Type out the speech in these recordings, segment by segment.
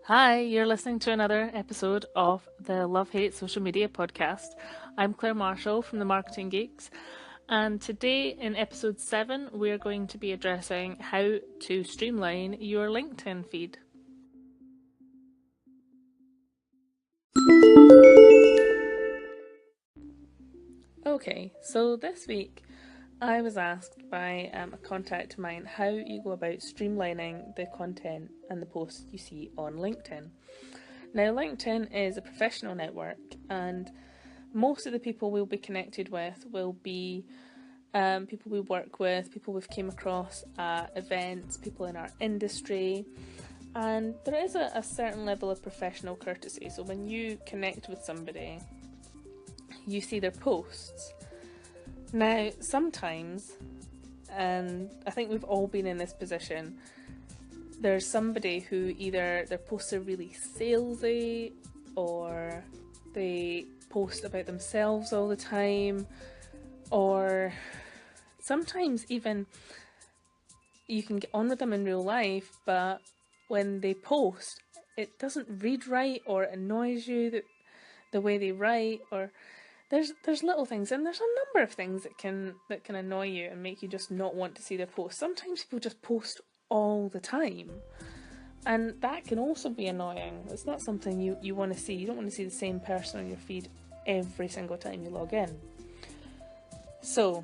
Hi, you're listening to another episode of the Love Hate Social Media podcast. I'm Claire Marshall from the Marketing Geeks, and today in episode 7, we're going to be addressing how to streamline your LinkedIn feed. Okay, so this week I was asked by a contact of mine how you go about streamlining the content and the posts you see on LinkedIn. Now, LinkedIn is a professional network, and most of the people we'll be connected with will be people we work with, people we've came across at events, people in our industry, and there is a certain level of professional courtesy. So when you connect with somebody, you see their posts. Now, sometimes, and I think we've all been in this position, there's somebody who either their posts are really salesy or they post about themselves all the time, or sometimes even you can get on with them in real life, but when they post, it doesn't read right, or it annoys you the way they write, or there's little things, and there's a number of things that can annoy you and make you just not want to see their posts. Sometimes people just post all the time, and that can also be annoying. It's not something you want to see. You don't want to see the same person on your feed every single time you log in. So,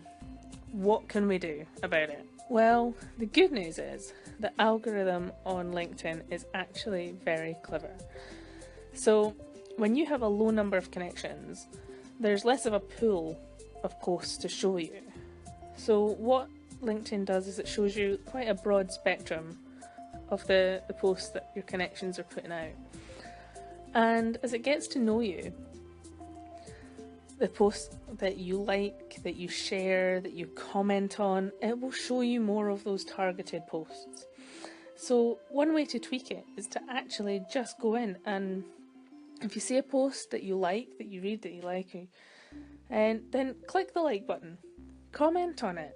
what can we do about it? Well, the good news is the algorithm on LinkedIn is actually very clever. So, when you have a low number of connections, there's less of a pool of posts to show you. So what LinkedIn does is it shows you quite a broad spectrum of the posts that your connections are putting out. And as it gets to know you, the posts that you like, that you share, that you comment on, it will show you more of those targeted posts. So one way to tweak it is to actually just go in, and if you see a post that you like, that you read, that you like, and then click the like button, comment on it,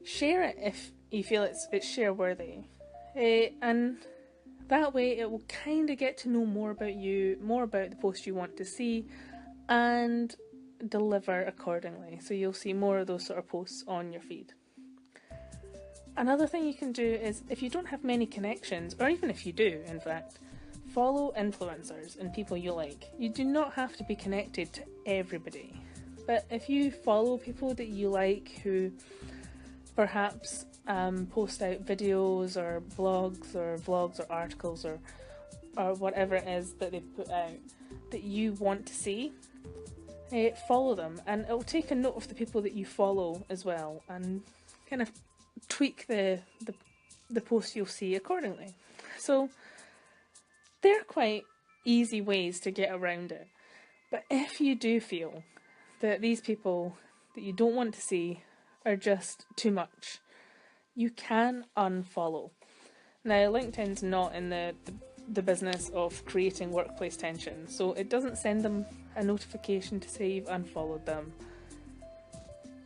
share it if you feel it's share worthy, and that way it will kind of get to know more about you, more about the post you want to see, and deliver accordingly. So you'll see more of those sort of posts on your feed. Another thing you can do is, if you don't have many connections, or even if you do, in fact, follow influencers and people you like. You do not have to be connected to everybody, but if you follow people that you like who perhaps post out videos or blogs or vlogs or articles or whatever it is that they've put out that you want to see, follow them, and it'll take a note of the people that you follow as well, and kind of tweak the posts you'll see accordingly. So they're quite easy ways to get around it. But if you do feel that these people that you don't want to see are just too much, you can unfollow. Now, LinkedIn's not in the business of creating workplace tension, so it doesn't send them a notification to say you've unfollowed them.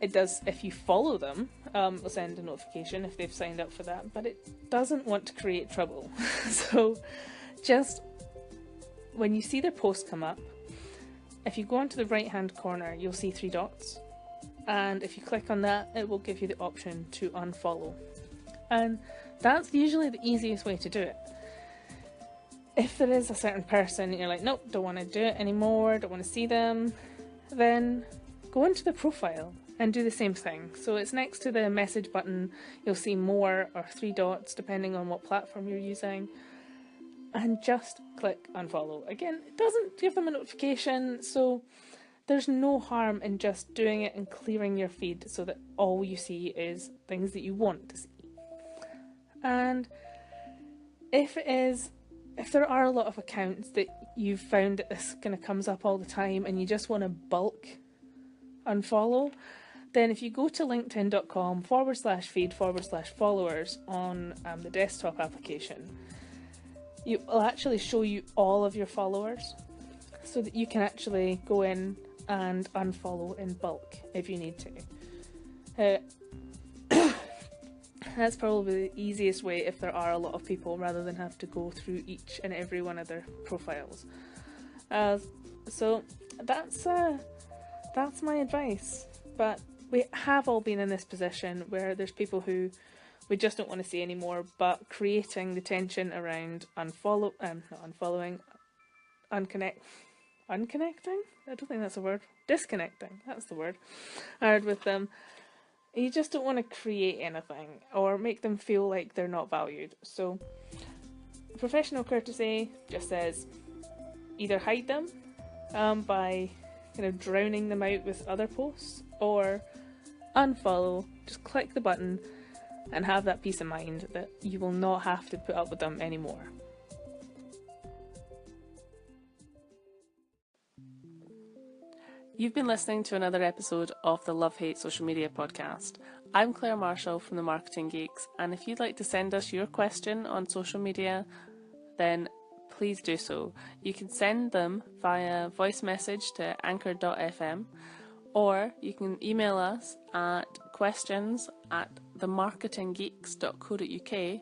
It does, if you follow them, it'll send a notification if they've signed up for that, but it doesn't want to create trouble. So just when you see their post come up, if you go onto the right hand corner, you'll see 3 dots, and if you click on that, it will give you the option to unfollow, and that's usually the easiest way to do it. If there is a certain person you're like, nope, don't want to do it anymore, don't want to see them, then go into the profile and do the same thing. So it's next to the message button, you'll see more or 3 dots depending on what platform you're using, and just click unfollow. Again, it doesn't give them a notification, so there's no harm in just doing it and clearing your feed so that all you see is things that you want to see. And if there are a lot of accounts that you've found that this kind of comes up all the time and you just want to bulk unfollow, then if you go to linkedin.com/feed/followers on the desktop application, it will actually show you all of your followers, so that you can actually go in and unfollow in bulk if you need to. That's probably the easiest way if there are a lot of people, rather than have to go through each and every one of their profiles. So that's my advice. But we have all been in this position where there's people who we just don't want to see anymore, but creating the tension around unconnecting? I don't think that's a word. Disconnecting, that's the word. Hard with them. You just don't want to create anything or make them feel like they're not valued. So professional courtesy just says either hide them by kind of drowning them out with other posts, or unfollow, just click the button and have that peace of mind that you will not have to put up with them anymore. You've been listening to another episode of the Love Hate Social Media podcast. I'm Claire Marshall from the Marketing Geeks, and if you'd like to send us your question on social media, then please do so. You can send them via voice message to anchor.fm, or you can email us at questions@themarketinggeeks.co.uk,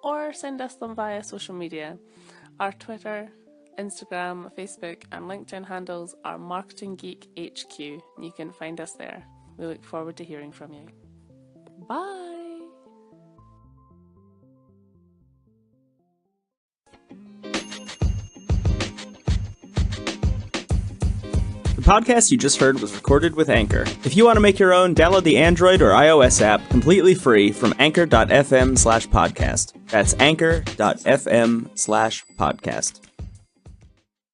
or send us them via social media. Our Twitter, Instagram, Facebook and LinkedIn handles are Marketing Geek HQ. You can find us there. We look forward to hearing from you. Bye! The podcast you just heard was recorded with Anchor. If you want to make your own, download the Android or iOS app completely free from anchor.fm/podcast. That's anchor.fm/podcast.